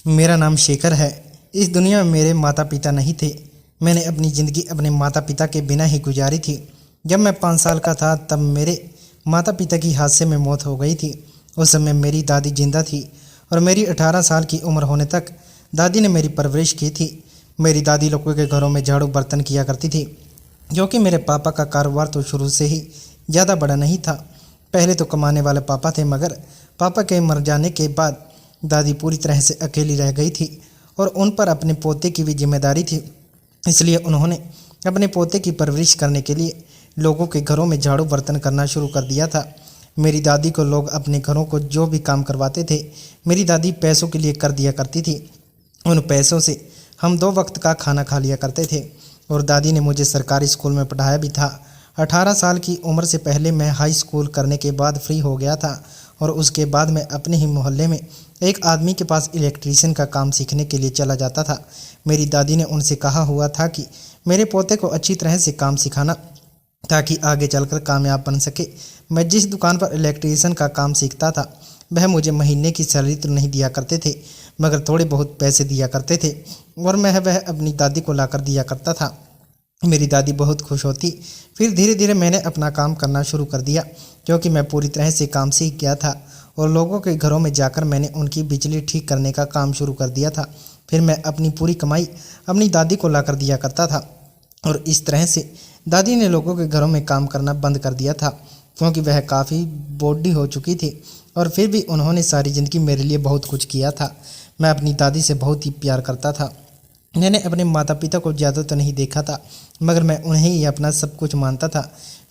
मेरा नाम शेखर है। इस दुनिया में मेरे माता पिता नहीं थे। मैंने अपनी ज़िंदगी अपने माता पिता के बिना ही गुजारी थी। जब मैं 5 साल का था तब मेरे माता पिता की हादसे में मौत हो गई थी। उस समय मेरी दादी जिंदा थी और मेरी 18 साल की उम्र होने तक दादी ने मेरी परवरिश की थी। मेरी दादी लोगों के घरों में झाड़ू बर्तन किया करती थी, जो कि मेरे पापा का कारोबार तो शुरू से ही ज़्यादा बड़ा नहीं था। पहले तो कमाने वाले पापा थे, मगर पापा के मर जाने के बाद दादी पूरी तरह से अकेली रह गई थी और उन पर अपने पोते की भी जिम्मेदारी थी। इसलिए उन्होंने अपने पोते की परवरिश करने के लिए लोगों के घरों में झाड़ू बर्तन करना शुरू कर दिया था। मेरी दादी को लोग अपने घरों को जो भी काम करवाते थे, मेरी दादी पैसों के लिए कर दिया करती थी। उन पैसों से हम 2 वक्त का खाना खा लिया करते थे और दादी ने मुझे सरकारी स्कूल में पढ़ाया भी था। 18 साल की उम्र से पहले मैं हाई स्कूल करने के बाद फ्री हो गया था और उसके बाद मैं अपने ही मोहल्ले में एक आदमी के पास इलेक्ट्रीशियन का काम सीखने के लिए चला जाता था। मेरी दादी ने उनसे कहा हुआ था कि मेरे पोते को अच्छी तरह से काम सिखाना ताकि आगे चलकर कामयाब बन सके। मैं जिस दुकान पर इलेक्ट्रीशियन का काम सीखता था, वह मुझे महीने की सैलरी तो नहीं दिया करते थे, मगर थोड़े बहुत पैसे दिया करते थे और मैं वह अपनी दादी को लाकर दिया करता था। मेरी दादी बहुत खुश होती। फिर धीरे धीरे मैंने अपना काम करना शुरू कर दिया, क्योंकि मैं पूरी तरह से काम सीख गया था और लोगों के घरों में जाकर मैंने उनकी बिजली ठीक करने का काम शुरू कर दिया था। फिर मैं अपनी पूरी कमाई अपनी दादी को लाकर दिया करता था और इस तरह से दादी ने लोगों के घरों में काम करना बंद कर दिया था, क्योंकि वह काफ़ी बूढ़ी हो चुकी थी। और फिर भी उन्होंने सारी ज़िंदगी मेरे लिए बहुत कुछ किया था। मैं अपनी दादी से बहुत ही प्यार करता था। मैंने अपने माता पिता को ज़्यादा तो नहीं देखा था, मगर मैं उन्हें ही अपना सब कुछ मानता था।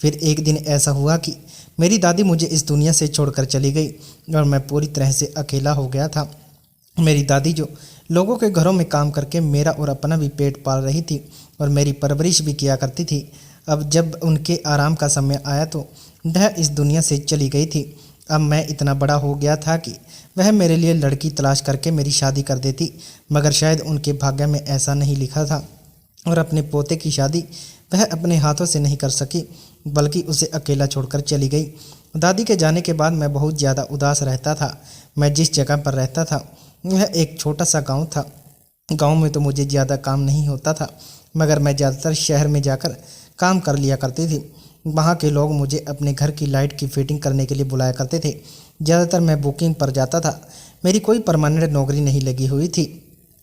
फिर एक दिन ऐसा हुआ कि मेरी दादी मुझे इस दुनिया से छोड़कर चली गई और मैं पूरी तरह से अकेला हो गया था। मेरी दादी जो लोगों के घरों में काम करके मेरा और अपना भी पेट पाल रही थी और मेरी परवरिश भी किया करती थी, अब जब उनके आराम का समय आया तो वह इस दुनिया से चली गई थी। अब मैं इतना बड़ा हो गया था कि वह मेरे लिए लड़की तलाश करके मेरी शादी कर देती, मगर शायद उनके भाग्य में ऐसा नहीं लिखा था और अपने पोते की शादी वह अपने हाथों से नहीं कर सकी, बल्कि उसे अकेला छोड़कर चली गई। दादी के जाने के बाद मैं बहुत ज़्यादा उदास रहता था। मैं जिस जगह पर रहता था वह एक छोटा सा गांव था। गांव में तो मुझे ज़्यादा काम नहीं होता था, मगर मैं ज़्यादातर शहर में जाकर काम कर लिया करती थी। वहाँ के लोग मुझे अपने घर की लाइट की फिटिंग करने के लिए बुलाया करते थे। ज़्यादातर मैं बुकिंग पर जाता था। मेरी कोई परमानेंट नौकरी नहीं लगी हुई थी,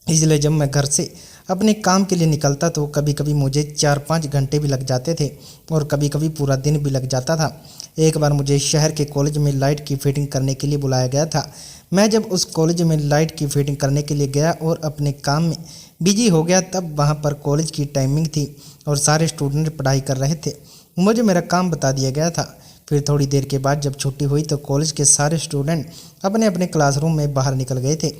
इसलिए जब मैं घर से अपने काम के लिए निकलता तो कभी कभी मुझे 4-5 घंटे भी लग जाते थे और कभी कभी पूरा दिन भी लग जाता था। एक बार मुझे शहर के कॉलेज में लाइट की फिटिंग करने के लिए बुलाया गया था। मैं जब उस कॉलेज में लाइट की फिटिंग करने के लिए गया और अपने काम में बिजी हो गया, तब वहाँ पर कॉलेज की टाइमिंग थी और सारे स्टूडेंट पढ़ाई कर रहे थे। मुझे मेरा काम बता दिया गया था। फिर थोड़ी देर के बाद जब छुट्टी हुई तो कॉलेज के सारे स्टूडेंट अपने अपने क्लासरूम में बाहर निकल गए थे।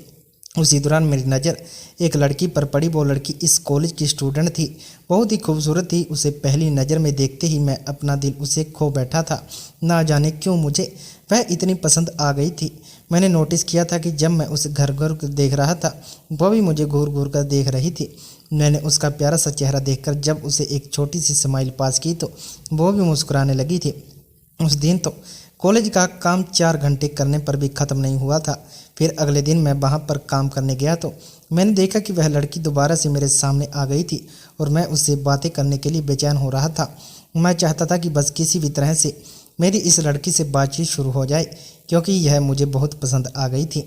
उसी दौरान मेरी नज़र एक लड़की पर पड़ी। वो लड़की इस कॉलेज की स्टूडेंट थी, बहुत ही खूबसूरत थी। उसे पहली नज़र में देखते ही मैं अपना दिल उसे खो बैठा था। ना जाने क्यों मुझे वह इतनी पसंद आ गई थी। मैंने नोटिस किया था कि जब मैं उसे घर घर देख रहा था, वह भी मुझे घूर घूर कर देख रही थी। मैंने उसका प्यारा सा चेहरा देखकर जब उसे एक छोटी सी स्माइल पास की तो वो भी मुस्कुराने लगी थी। उस दिन तो कॉलेज का काम 4 घंटे करने पर भी ख़त्म नहीं हुआ था। फिर अगले दिन मैं वहाँ पर काम करने गया तो मैंने देखा कि वह लड़की दोबारा से मेरे सामने आ गई थी और मैं उससे बातें करने के लिए बेचैन हो रहा था। मैं चाहता था कि बस किसी भी तरह से मेरी इस लड़की से बातचीत शुरू हो जाए, क्योंकि यह मुझे बहुत पसंद आ गई थी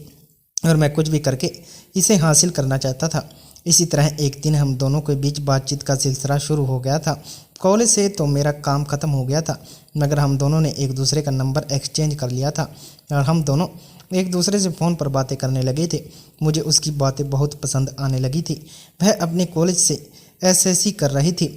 और मैं कुछ भी करके इसे हासिल करना चाहता था। इसी तरह एक दिन हम दोनों के बीच बातचीत का सिलसिला शुरू हो गया था। कॉलेज से तो मेरा काम ख़त्म हो गया था, मगर हम दोनों ने एक दूसरे का नंबर एक्सचेंज कर लिया था और हम दोनों एक दूसरे से फ़ोन पर बातें करने लगे थे। मुझे उसकी बातें बहुत पसंद आने लगी थी। वह अपने कॉलेज से एसएससी कर रही थी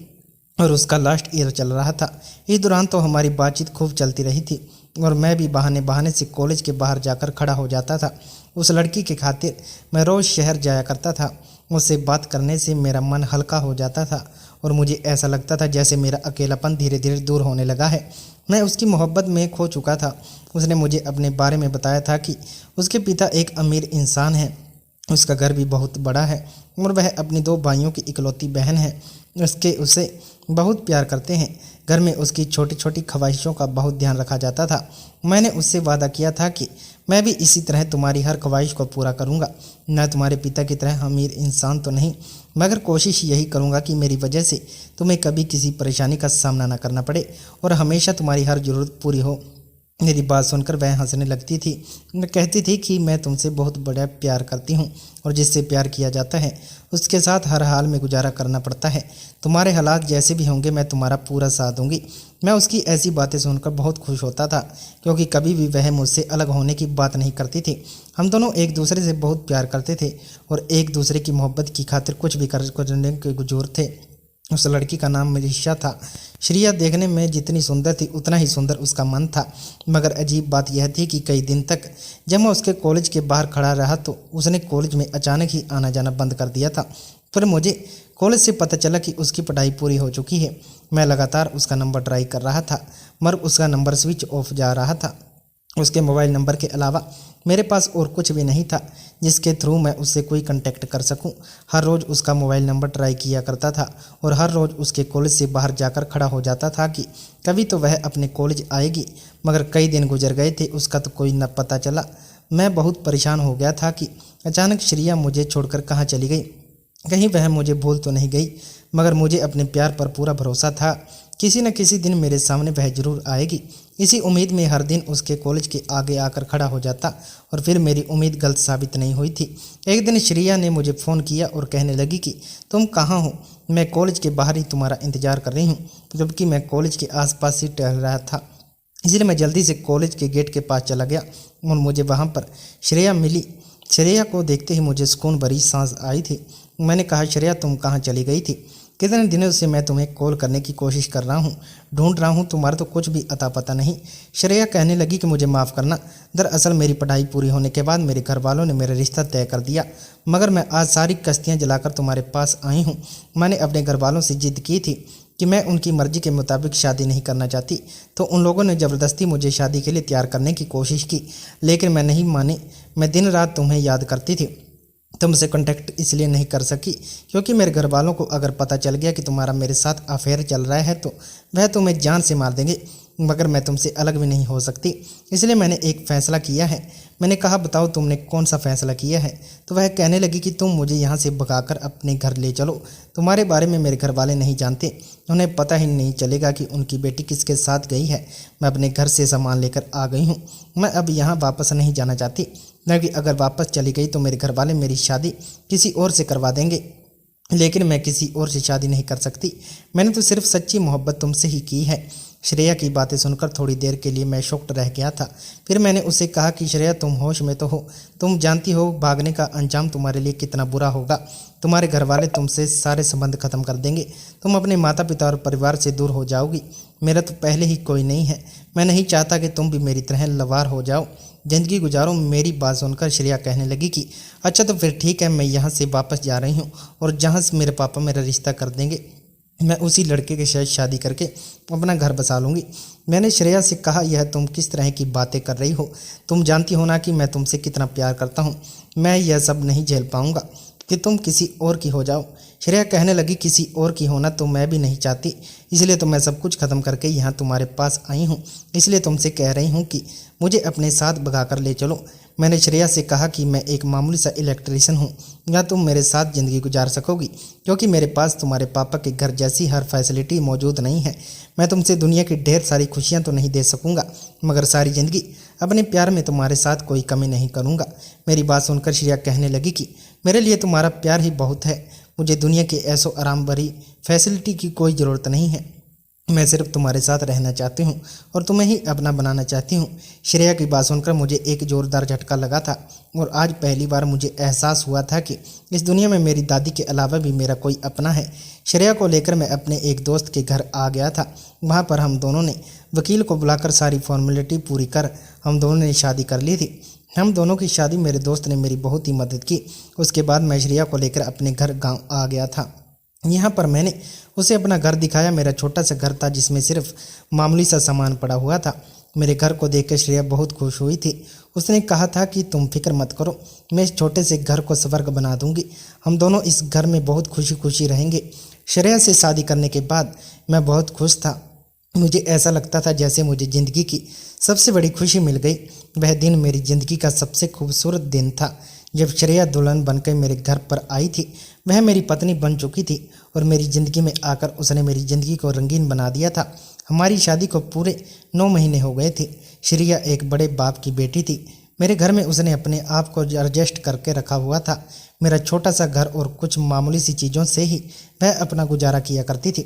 और उसका लास्ट ईयर चल रहा था। इस दौरान तो हमारी बातचीत खूब चलती रही थी और मैं भी बहाने बहाने से कॉलेज के बाहर जाकर खड़ा हो जाता था। उस लड़की के खातिर मैं रोज़ शहर जाया करता था। उससे बात करने से मेरा मन हल्का हो जाता था और मुझे ऐसा लगता था जैसे मेरा अकेलापन धीरे धीरे दूर होने लगा है। मैं उसकी मोहब्बत में खो चुका था। उसने मुझे अपने बारे में बताया था कि उसके पिता एक अमीर इंसान हैं, उसका घर भी बहुत बड़ा है और वह अपनी 2 भाइयों की इकलौती बहन है। उसके उसे बहुत प्यार करते हैं। घर में उसकी छोटी छोटी ख्वाहिशों का बहुत ध्यान रखा जाता था। मैंने उससे वादा किया था कि मैं भी इसी तरह तुम्हारी हर ख्वाहिश को पूरा करूँगा। मैं तुम्हारे पिता की तरह अमीर इंसान तो नहीं, मगर कोशिश यही करूँगा कि मेरी वजह से तुम्हें कभी किसी परेशानी का सामना न करना पड़े और हमेशा तुम्हारी हर ज़रूरत पूरी हो। मेरी बात सुनकर वह हंसने लगती थी। मैं कहती थी कि मैं तुमसे बहुत बड़ा प्यार करती हूँ और जिससे प्यार किया जाता है उसके साथ हर हाल में गुजारा करना पड़ता है। तुम्हारे हालात जैसे भी होंगे मैं तुम्हारा पूरा साथ दूंगी। मैं उसकी ऐसी बातें सुनकर बहुत खुश होता था, क्योंकि कभी भी वह मुझसे अलग होने की बात नहीं करती थी। हम दोनों एक दूसरे से बहुत प्यार करते थे और एक दूसरे की मोहब्बत की खातिर कुछ भी करने के गुजूर थे। उस लड़की का नाम मनीषा था। श्रेया देखने में जितनी सुंदर थी उतना ही सुंदर उसका मन था, मगर अजीब बात यह थी कि कई दिन तक जब मैं उसके कॉलेज के बाहर खड़ा रहा तो उसने कॉलेज में अचानक ही आना जाना बंद कर दिया था। फिर मुझे कॉलेज से पता चला कि उसकी पढ़ाई पूरी हो चुकी है। मैं लगातार उसका नंबर ट्राई कर रहा था, मगर उसका नंबर स्विच ऑफ जा रहा था। उसके मोबाइल नंबर के अलावा मेरे पास और कुछ भी नहीं था जिसके थ्रू मैं उससे कोई कांटेक्ट कर सकूं। हर रोज़ उसका मोबाइल नंबर ट्राई किया करता था और हर रोज़ उसके कॉलेज से बाहर जाकर खड़ा हो जाता था कि कभी तो वह अपने कॉलेज आएगी, मगर कई दिन गुजर गए थे, उसका तो कोई न पता चला। मैं बहुत परेशान हो गया था कि अचानक श्रेया मुझे छोड़कर कहाँ चली गई। कहीं वह मुझे भूल तो नहीं गई, मगर मुझे अपने प्यार पर पूरा भरोसा था। किसी न किसी दिन मेरे सामने वह जरूर आएगी। इसी उम्मीद में हर दिन उसके कॉलेज के आगे आकर खड़ा हो जाता और फिर मेरी उम्मीद गलत साबित नहीं हुई थी। एक दिन श्रेया ने मुझे फ़ोन किया और कहने लगी कि तुम कहाँ हो, मैं कॉलेज के बाहर ही तुम्हारा इंतज़ार कर रही हूँ, जबकि मैं कॉलेज के आसपास ही टहल रहा था। इसलिए मैं जल्दी से कॉलेज के गेट के पास चला गया और मुझे वहाँ पर श्रेया मिली। श्रेया को देखते ही मुझे सुकून भरी सांस आई थी। मैंने कहा, श्रेया तुम कहाँ चली गई थी? कितने दिनों से मैं तुम्हें कॉल करने की कोशिश कर रहा हूँ, ढूंढ रहा हूँ, तुम्हारा तो कुछ भी अता पता नहीं। श्रेया कहने लगी कि मुझे माफ़ करना, दरअसल मेरी पढ़ाई पूरी होने के बाद मेरे घर वालों ने मेरा रिश्ता तय कर दिया, मगर मैं आज सारी कश्तियाँ जलाकर तुम्हारे पास आई हूँ। मैंने अपने घर वालों से जिद की थी कि मैं उनकी मर्ज़ी के मुताबिक शादी नहीं करना चाहती, तो उन लोगों ने ज़बरदस्ती मुझे शादी के लिए तैयार करने की कोशिश की, लेकिन मैं नहीं मानी। मैं दिन रात तुम्हें याद करती थी, तुमसे कांटेक्ट इसलिए नहीं कर सकी क्योंकि मेरे घर वालों को अगर पता चल गया कि तुम्हारा मेरे साथ अफेयर चल रहा है तो वह तुम्हें जान से मार देंगे, मगर मैं तुमसे अलग भी नहीं हो सकती। इसलिए मैंने एक फ़ैसला किया है। मैंने कहा, बताओ तुमने कौन सा फ़ैसला किया है? तो वह कहने लगी कि तुम मुझे यहाँ से भगाकर अपने घर ले चलो। तुम्हारे बारे में मेरे घर वाले नहीं जानते, उन्हें पता ही नहीं चलेगा कि उनकी बेटी किसके साथ गई है। मैं अपने घर से सामान लेकर आ गई हूँ। मैं अब यहाँ वापस नहीं जाना चाहती, न कि अगर वापस चली गई तो मेरे घर वाले मेरी शादी किसी और से करवा देंगे, लेकिन मैं किसी और से शादी नहीं कर सकती। मैंने तो सिर्फ सच्ची मोहब्बत तुमसे ही की है। श्रेया की बातें सुनकर थोड़ी देर के लिए मैं शॉक्ड रह गया था। फिर मैंने उससे कहा कि श्रेया तुम होश में तो हो, तुम जानती हो भागने का अंजाम तुम्हारे लिए कितना बुरा होगा। तुम्हारे घर वाले तुमसे सारे संबंध खत्म कर देंगे, तुम अपने माता पिता और परिवार से दूर हो जाओगी। मेरा तो पहले ही कोई नहीं है। मैं नहीं चाहता कि तुम भी मेरी तरह लवार हो जाओ, ज़िंदगी गुजारो। मेरी बात सुनकर श्रेया कहने लगी कि अच्छा तो फिर ठीक है, मैं यहाँ से वापस जा रही हूँ और जहाँ से मेरे पापा मेरा रिश्ता कर देंगे मैं उसी लड़के के साथ शादी करके अपना घर बसा लूँगी। मैंने श्रेया से कहा, यह तुम किस तरह की बातें कर रही हो? तुम जानती हो ना कि मैं तुमसे कितना प्यार करता हूँ। मैं यह सब नहीं झेल पाऊँगा कि तुम किसी और की हो जाओ। श्रेया कहने लगी, किसी और की होना तो मैं भी नहीं चाहती, इसलिए तो मैं सब कुछ ख़त्म करके यहाँ तुम्हारे पास आई हूँ। इसलिए तुमसे कह रही हूँ कि मुझे अपने साथ भगा कर ले चलो। मैंने श्रेया से कहा कि मैं एक मामूली सा इलेक्ट्रीशियन हूँ, या तुम मेरे साथ ज़िंदगी गुजार सकोगी, क्योंकि मेरे पास तुम्हारे पापा के घर जैसी हर फैसिलिटी मौजूद नहीं है। मैं तुमसे दुनिया की ढेर सारी खुशियाँ तो नहीं दे सकूँगा, मगर सारी ज़िंदगी अपने प्यार में तुम्हारे साथ कोई कमी नहीं करूँगा। मेरी बात सुनकर श्रेया कहने लगी कि मेरे लिए तुम्हारा प्यार ही बहुत है, मुझे दुनिया के ऐसो आराम भरी फैसिलिटी की कोई ज़रूरत नहीं है। मैं सिर्फ तुम्हारे साथ रहना चाहती हूँ और तुम्हें ही अपना बनाना चाहती हूँ। श्रेया की बात सुनकर मुझे एक ज़ोरदार झटका लगा था और आज पहली बार मुझे एहसास हुआ था कि इस दुनिया में मेरी दादी के अलावा भी मेरा कोई अपना है। श्रेया को लेकर मैं अपने एक दोस्त के घर आ गया था। वहाँ पर हम दोनों ने वकील को बुलाकर सारी फॉर्मेलिटी पूरी कर हम दोनों ने शादी कर ली थी। हम दोनों की शादी मेरे दोस्त ने मेरी बहुत ही मदद की। उसके बाद मैं श्रेया को लेकर अपने घर गाँव आ गया था। यहाँ पर मैंने उसे अपना घर दिखाया। मेरा छोटा सा घर था जिसमें सिर्फ मामूली सा सामान पड़ा हुआ था। मेरे घर को देखकर श्रेया बहुत खुश हुई थी। उसने कहा था कि तुम फिक्र मत करो, मैं इस छोटे से घर को स्वर्ग बना दूंगी। हम दोनों इस घर में बहुत खुशी खुशी रहेंगे। श्रेया से शादी करने के बाद मैं बहुत खुश था। मुझे ऐसा लगता था जैसे मुझे ज़िंदगी की सबसे बड़ी खुशी मिल गई। वह दिन मेरी ज़िंदगी का सबसे खूबसूरत दिन था जब श्रेया दुल्हन बनकर मेरे घर पर आई थी। वह मेरी पत्नी बन चुकी थी और मेरी ज़िंदगी में आकर उसने मेरी ज़िंदगी को रंगीन बना दिया था। हमारी शादी को पूरे 9 महीने हो गए थे। श्रेया एक बड़े बाप की बेटी थी। मेरे घर में उसने अपने आप को एडजस्ट करके रखा हुआ था। मेरा छोटा सा घर और कुछ मामूली सी चीज़ों से ही वह अपना गुजारा किया करती थी।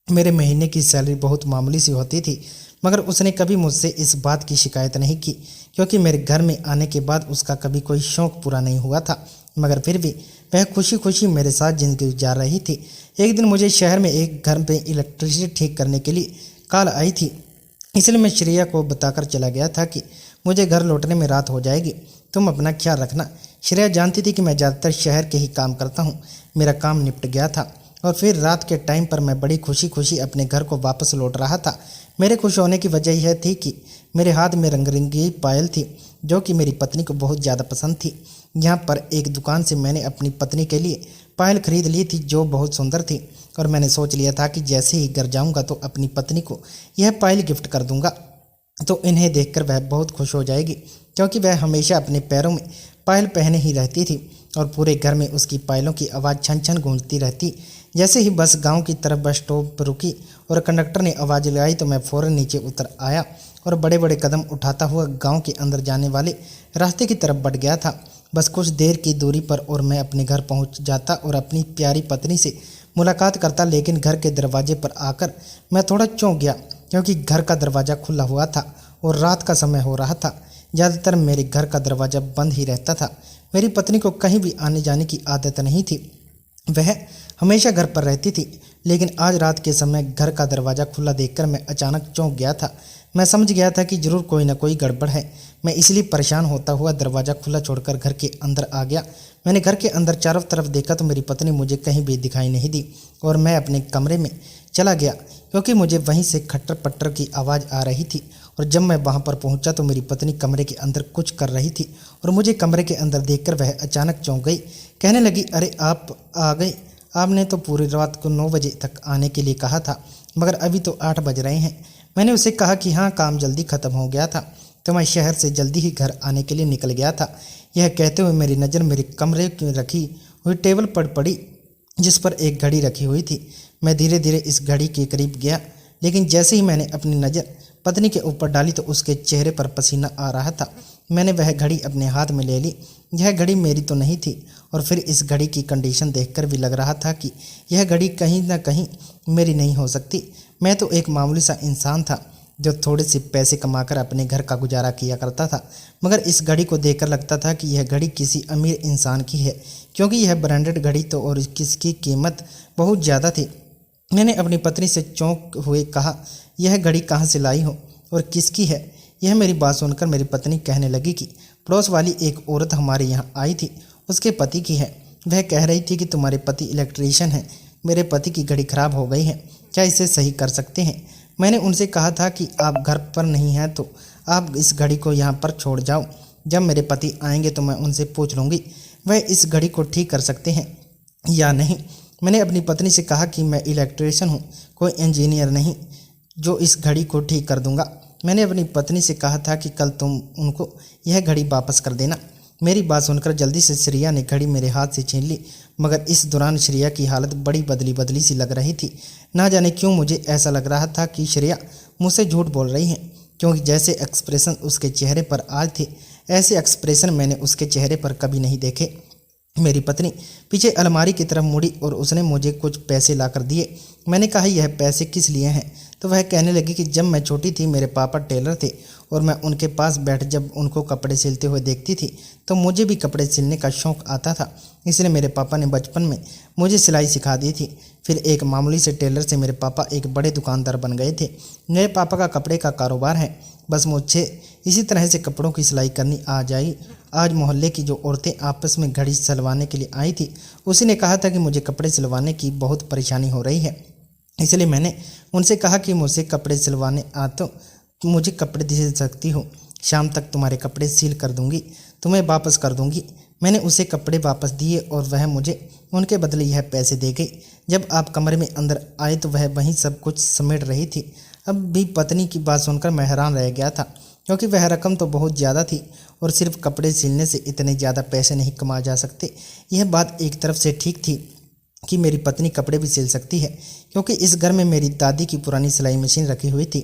मेरे महीने की सैलरी बहुत मामूली सी होती थी, मगर उसने कभी मुझसे इस बात की शिकायत नहीं की, क्योंकि मेरे घर में आने के बाद उसका कभी कोई शौक़ पूरा नहीं हुआ था। मगर फिर भी वह खुशी खुशी मेरे साथ ज़िंदगी गुजार रही थी। एक दिन मुझे शहर में एक घर में इलेक्ट्रिसिटी ठीक करने के लिए कॉल आई थी, इसलिए मैं श्रेया को बताकर चला गया था कि मुझे घर लौटने में रात हो जाएगी, तुम अपना ख्याल रखना। श्रेया जानती थी कि मैं ज़्यादातर शहर के ही काम करता हूँ। मेरा काम निपट गया था और फिर रात के टाइम पर मैं बड़ी खुशी खुशी अपने घर को वापस लौट रहा था। मेरे खुश होने की वजह यह थी कि मेरे हाथ में रंगबिरंगी पायल थी, जो कि मेरी पत्नी को बहुत ज़्यादा पसंद थी। यहाँ पर एक दुकान से मैंने अपनी पत्नी के लिए पायल खरीद ली थी, जो बहुत सुंदर थी, और मैंने सोच लिया था कि जैसे ही घर जाऊँगा तो अपनी पत्नी को यह पायल गिफ्ट कर दूँगा, तो इन्हें देखकर वह बहुत खुश हो जाएगी, क्योंकि वह हमेशा अपने पैरों में पायल पहने ही रहती थी और पूरे घर में उसकी पायलों की आवाज़ छन छन गूंजती रहती। जैसे ही बस गांव की तरफ बस स्टॉप पर रुकी और कंडक्टर ने आवाज़ लगाई तो मैं फ़ौरन नीचे उतर आया और बड़े बड़े कदम उठाता हुआ गांव के अंदर जाने वाले रास्ते की तरफ बढ़ गया था। बस कुछ देर की दूरी पर और मैं अपने घर पहुंच जाता और अपनी प्यारी पत्नी से मुलाकात करता, लेकिन घर के दरवाजे पर आकर मैं थोड़ा चौंक गया, क्योंकि घर का दरवाज़ा खुला हुआ था और रात का समय हो रहा था। ज़्यादातर मेरे घर का दरवाज़ा बंद ही रहता था। मेरी पत्नी को कहीं भी आने जाने की आदत नहीं थी, वह हमेशा घर पर रहती थी, लेकिन आज रात के समय घर का दरवाज़ा खुला देखकर मैं अचानक चौंक गया था। मैं समझ गया था कि जरूर कोई न कोई गड़बड़ है। मैं इसलिए परेशान होता हुआ दरवाज़ा खुला छोड़कर घर के अंदर आ गया। मैंने घर के अंदर चारों तरफ देखा तो मेरी पत्नी मुझे कहीं भी दिखाई नहीं दी और मैं अपने कमरे में चला गया, क्योंकि मुझे वहीं से खट्टर पट्टर की आवाज़ आ रही थी। और जब मैं वहां पर पहुंचा तो मेरी पत्नी कमरे के अंदर कुछ कर रही थी और मुझे कमरे के अंदर देखकर वह अचानक चौंक गई। कहने लगी, अरे आप आ गए, आपने तो पूरी रात को 9 बजे तक आने के लिए कहा था, मगर अभी तो 8 बज रहे हैं। मैंने उसे कहा कि हाँ, काम जल्दी ख़त्म हो गया था तो मैं शहर से जल्दी ही घर आने के लिए निकल गया था। यह कहते हुए मेरी नज़र मेरे कमरे में रखी हुई टेबल पर पड़ी, जिस पर एक घड़ी रखी हुई थी। मैं धीरे धीरे इस घड़ी के करीब गया, लेकिन जैसे ही मैंने अपनी नज़र पत्नी के ऊपर डाली तो उसके चेहरे पर पसीना आ रहा था। मैंने वह घड़ी अपने हाथ में ले ली। यह घड़ी मेरी तो नहीं थी और फिर इस घड़ी की कंडीशन देखकर भी लग रहा था कि यह घड़ी कहीं ना कहीं मेरी नहीं हो सकती। मैं तो एक मामूली सा इंसान था जो थोड़े से पैसे कमाकर अपने घर का गुजारा किया करता था, मगर इस घड़ी को देखकर लगता था कि यह घड़ी किसी अमीर इंसान की है, क्योंकि यह ब्रांडेड घड़ी तो और इसकी कीमत बहुत ज़्यादा थी। मैंने अपनी पत्नी से चौंक हुए कहा, यह घड़ी कहाँ से लाई हो और किसकी है? यह मेरी बात सुनकर मेरी पत्नी कहने लगी कि पड़ोस वाली एक औरत हमारे यहाँ आई थी, उसके पति की है। वह कह रही थी कि तुम्हारे पति इलेक्ट्रीशियन हैं, मेरे पति की घड़ी खराब हो गई है, क्या इसे सही कर सकते हैं? मैंने उनसे कहा था कि आप घर पर नहीं हैं तो आप इस घड़ी को यहाँ पर छोड़ जाओ, जब मेरे पति आएंगे तो मैं उनसे पूछ लूँगी वह इस घड़ी को ठीक कर सकते हैं या नहीं। मैंने अपनी पत्नी से कहा कि मैं इलेक्ट्रीशियन हूँ, कोई इंजीनियर नहीं जो इस घड़ी को ठीक कर दूंगा। मैंने अपनी पत्नी से कहा था कि कल तुम उनको यह घड़ी वापस कर देना। मेरी बात सुनकर जल्दी से श्रेया ने घड़ी मेरे हाथ से छीन ली, मगर इस दौरान श्रेया की हालत बड़ी बदली बदली सी लग रही थी। ना जाने क्यों मुझे ऐसा लग रहा था कि श्रेया मुझसे झूठ बोल रही है, क्योंकि जैसे एक्सप्रेशन उसके चेहरे पर आज थे ऐसे एक्सप्रेशन मैंने उसके चेहरे पर कभी नहीं देखे। मेरी पत्नी पीछे अलमारी की तरफ मुड़ी और उसने मुझे कुछ पैसे लाकर दिए। मैंने कहा, यह पैसे किस लिए हैं? तो वह कहने लगी कि जब मैं छोटी थी मेरे पापा टेलर थे और मैं उनके पास बैठ जब उनको कपड़े सिलते हुए देखती थी तो मुझे भी कपड़े सिलने का शौक़ आता था, इसलिए मेरे पापा ने बचपन में मुझे सिलाई सिखा दी थी। फिर एक मामूली से टेलर से मेरे पापा एक बड़े दुकानदार बन गए थे। मेरे पापा का कपड़े का कारोबार है, बस मुझे इसी तरह से कपड़ों की सिलाई करनी आ जाए। आज मोहल्ले की जो औरतें आपस में घड़ी सिलवाने के लिए आई थी, उसी ने कहा था कि मुझे कपड़े सिलवाने की बहुत परेशानी हो रही है, इसलिए मैंने उनसे कहा कि मुझसे कपड़े सिलवाने आ तो मुझे कपड़े दे सकती हो, शाम तक तुम्हारे कपड़े सील कर दूंगी, तुम्हें वापस कर दूंगी। मैंने उसे कपड़े वापस दिए और वह मुझे उनके बदले यह पैसे दे गई। जब आप कमरे में अंदर आए तो वह वहीं सब कुछ समेट रही थी। अब भी पत्नी की बात सुनकर मैं हैरान रह गया था। क्योंकि वह रकम तो बहुत ज़्यादा थी और सिर्फ कपड़े सिलने से इतने ज़्यादा पैसे नहीं कमा जा सकते। यह बात एक तरफ से ठीक थी कि मेरी पत्नी कपड़े भी सिल सकती है, क्योंकि इस घर में मेरी दादी की पुरानी सिलाई मशीन रखी हुई थी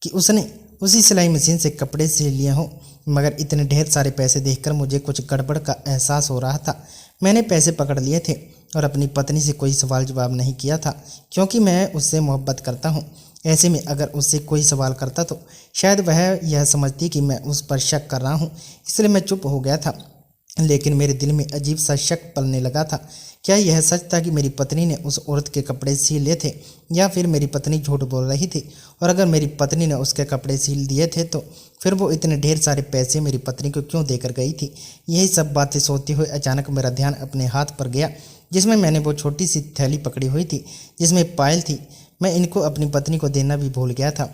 कि उसने उसी सिलाई मशीन से कपड़े सिल लिए हों। मगर इतने ढेर सारे पैसे देखकर मुझे कुछ गड़बड़ का एहसास हो रहा था। मैंने पैसे पकड़ लिए थे और अपनी पत्नी से कोई सवाल जवाब नहीं किया था, क्योंकि मैं उससे मोहब्बत करता हूँ। ऐसे में अगर उससे कोई सवाल करता तो शायद वह यह समझती कि मैं उस पर शक कर रहा हूँ, इसलिए मैं चुप हो गया था। लेकिन मेरे दिल में अजीब सा शक पलने लगा था। क्या यह सच था कि मेरी पत्नी ने उस औरत के कपड़े सिल लिए थे, या फिर मेरी पत्नी झूठ बोल रही थी? और अगर मेरी पत्नी ने उसके कपड़े सिल दिए थे तो फिर वो इतने ढेर सारे पैसे मेरी पत्नी को क्यों देकर गई थी? यही सब बातें सोचते हुए अचानक मेरा ध्यान अपने हाथ पर गया, जिसमें मैंने वो छोटी सी थैली पकड़ी हुई थी जिसमें पायल थी। मैं इनको अपनी पत्नी को देना भी भूल गया था,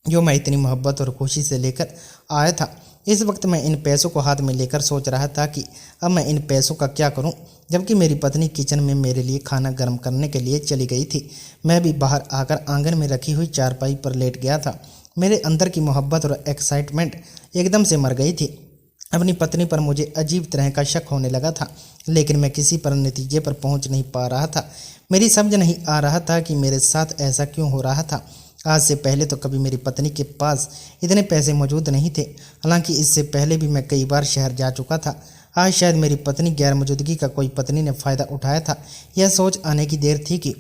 जो मैं इतनी मोहब्बत और खुशी से लेकर आया था। इस वक्त मैं इन पैसों को हाथ में लेकर सोच रहा था कि अब मैं इन पैसों का क्या करूं, जबकि मेरी पत्नी किचन में मेरे लिए खाना गर्म करने के लिए चली गई थी। मैं भी बाहर आकर आंगन में रखी हुई चारपाई पर लेट गया था। मेरे अंदर की मोहब्बत और एक्साइटमेंट एकदम से मर गई थी। अपनी पत्नी पर मुझे अजीब तरह का शक होने लगा था, लेकिन मैं किसी पर नतीजे पर पहुंच नहीं पा रहा था। मेरी समझ नहीं आ रहा था कि मेरे साथ ऐसा क्यों हो रहा था। आज से पहले तो कभी मेरी पत्नी के पास इतने पैसे मौजूद नहीं थे। हालांकि इससे पहले भी मैं कई बार शहर जा चुका था। आज शायद मेरी पत्नी गैर मौजूदगी का कोई पत्नी ने फ़ायदा उठाया था। यह सोच आने की देर थी कि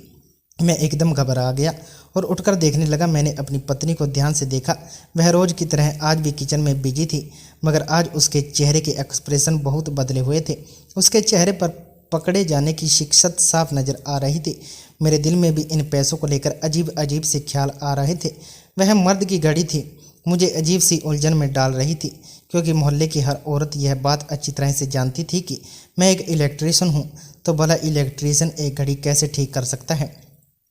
मैं एकदम घबरा गया और उठकर देखने लगा। मैंने अपनी पत्नी को ध्यान से देखा। वह रोज़ की तरह आज भी किचन में बिजी थी, मगर आज उसके चेहरे के एक्सप्रेशन बहुत बदले हुए थे। उसके चेहरे पर पकड़े जाने की शिक्षत साफ नज़र आ रही थी। मेरे दिल में भी इन पैसों को लेकर अजीब अजीब से ख्याल आ रहे थे। वह मर्द की घड़ी थी, मुझे अजीब सी उलझन में डाल रही थी, क्योंकि मोहल्ले की हर औरत यह बात अच्छी तरह से जानती थी कि मैं एक इलेक्ट्रीशियन हूँ। तो भला इलेक्ट्रीशियन एक घड़ी कैसे ठीक कर सकता है?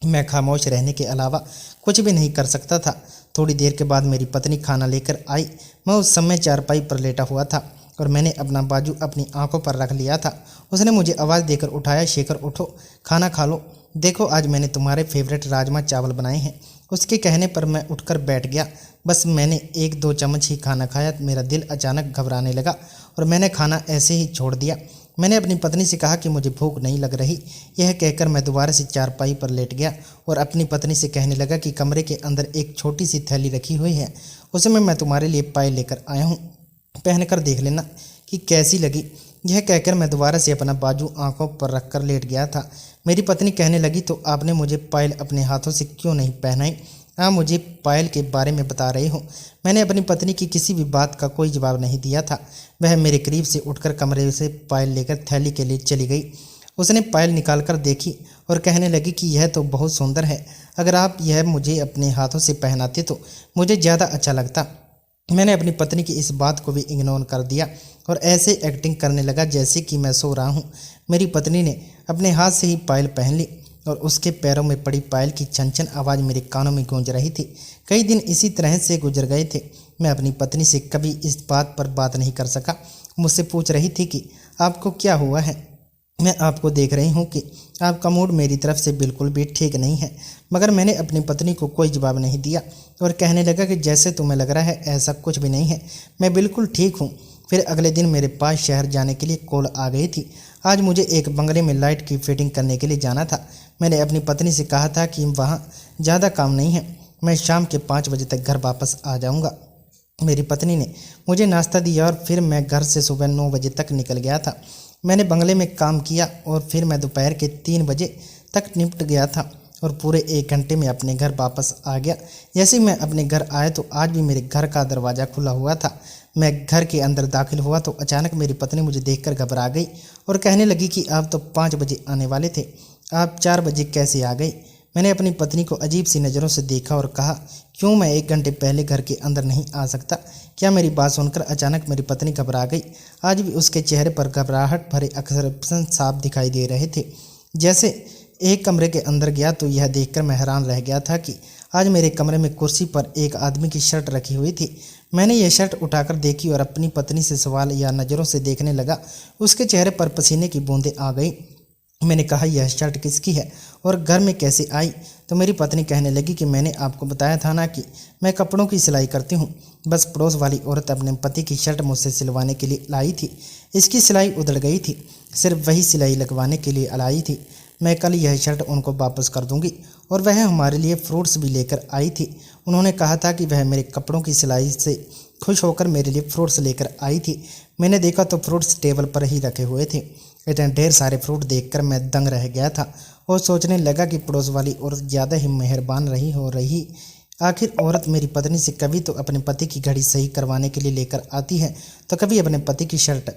मैं खामोश रहने के अलावा कुछ भी नहीं कर सकता था। थोड़ी देर के बाद मेरी पत्नी खाना लेकर आई। मैं उस समय चारपाई पर लेटा हुआ था और मैंने अपना बाजू अपनी आंखों पर रख लिया था। उसने मुझे आवाज़ देकर उठाया, शेखर उठो, खाना खा लो। देखो आज मैंने तुम्हारे फेवरेट राजमा चावल बनाए हैं। उसके कहने पर मैं उठकर बैठ गया। बस मैंने 1-2 चम्मच ही खाना खाया, मेरा दिल अचानक घबराने लगा और मैंने खाना ऐसे ही छोड़ दिया। मैंने अपनी पत्नी से कहा कि मुझे भूख नहीं लग रही। यह कहकर मैं दोबारा से चारपाई पर लेट गया और अपनी पत्नी से कहने लगा कि कमरे के अंदर एक छोटी सी थैली रखी हुई है, उसमें मैं तुम्हारे लिए पायल लेकर आया हूँ, पहनकर देख लेना कि कैसी लगी। यह कहकर मैं दोबारा से अपना बाजू आंखों पर रखकर लेट गया था। मेरी पत्नी कहने लगी, तो आपने मुझे पायल अपने हाथों से क्यों नहीं पहनाई? आप मुझे पायल के बारे में बता रहे हो। मैंने अपनी पत्नी की किसी भी बात का कोई जवाब नहीं दिया था। वह मेरे करीब से उठकर कमरे से पायल लेकर थैली के लिए चली गई। उसने पायल निकालकर देखी और कहने लगी कि यह तो बहुत सुंदर है। अगर आप यह मुझे अपने हाथों से पहनाते तो मुझे ज़्यादा अच्छा लगता। मैंने अपनी पत्नी की इस बात को भी इग्नोर कर दिया और ऐसे एक्टिंग करने लगा जैसे कि मैं सो रहा हूँ। मेरी पत्नी ने अपने हाथ से ही पायल पहन ली और उसके पैरों में पड़ी पायल की छन-छन आवाज़ मेरे कानों में गूंज रही थी। कई दिन इसी तरह से गुजर गए थे। मैं अपनी पत्नी से कभी इस बात पर बात नहीं कर सका। मुझसे पूछ रही थी कि आपको क्या हुआ है? मैं आपको देख रही हूँ कि आपका मूड मेरी तरफ से बिल्कुल भी ठीक नहीं है। मगर मैंने अपनी पत्नी को कोई जवाब नहीं दिया और कहने लगा कि जैसे तुम्हें लग रहा है ऐसा कुछ भी नहीं है, मैं बिल्कुल ठीक हूँ। फिर अगले दिन मेरे पास शहर जाने के लिए कॉल आ गई थी। आज मुझे एक बंगले में लाइट की फिटिंग करने के लिए जाना था। मैंने अपनी पत्नी से कहा था कि वहाँ ज़्यादा काम नहीं है, मैं शाम के 5 बजे तक घर वापस आ जाऊँगा। मेरी पत्नी ने मुझे नाश्ता दिया और फिर मैं घर से सुबह 9 बजे तक निकल गया था। मैंने बंगले में काम किया और फिर मैं दोपहर के 3 बजे तक निपट गया था और पूरे 1 घंटे में अपने घर वापस आ गया। जैसे ही मैं अपने घर आया तो आज भी मेरे घर का दरवाज़ा खुला हुआ था। मैं घर के अंदर दाखिल हुआ तो अचानक मेरी पत्नी मुझे देखकर घबरा गई और कहने लगी कि आप तो 5 बजे आने वाले थे, आप 4 बजे कैसे आ गए? मैंने अपनी पत्नी को अजीब सी नज़रों से देखा और कहा, क्यों मैं 1 घंटे पहले घर के अंदर नहीं आ सकता? क्या मेरी बात सुनकर अचानक मेरी पत्नी घबरा गई? आज भी उसके चेहरे पर घबराहट भरे एक्सप्रेशन साफ दिखाई दे रहे थे। जैसे एक कमरे के अंदर गया तो यह देखकर मैं हैरान रह गया था कि आज मेरे कमरे में कुर्सी पर एक आदमी की शर्ट रखी हुई थी। मैंने यह शर्ट उठाकर देखी और अपनी पत्नी से सवाल या नज़रों से देखने लगा। उसके चेहरे पर पसीने की बूंदें आ गई। मैंने कहा, यह शर्ट किसकी है और घर में कैसे आई? तो मेरी पत्नी कहने लगी कि मैंने आपको बताया था ना कि मैं कपड़ों की सिलाई करती हूँ। बस पड़ोस वाली औरत अपने पति की शर्ट मुझसे सिलवाने के लिए लाई थी। इसकी सिलाई उधड़ गई थी, सिर्फ वही सिलाई लगवाने के लिए लाई थी। मैं कल यह शर्ट उनको वापस कर दूंगी। और वह हमारे लिए फ्रूट्स भी लेकर आई थी। उन्होंने कहा था कि वह मेरे कपड़ों की सिलाई से खुश होकर मेरे लिए फ्रूट्स लेकर आई थी। मैंने देखा तो फ्रूट्स टेबल पर ही रखे हुए थे। इतने ढेर सारे फ्रूट देखकर मैं दंग रह गया था और सोचने लगा कि पड़ोस वाली औरत ज़्यादा ही मेहरबान रही। आखिर औरत मेरी पत्नी से कभी तो अपने पति की घड़ी सही करवाने के लिए लेकर आती है, तो कभी अपने पति की शर्ट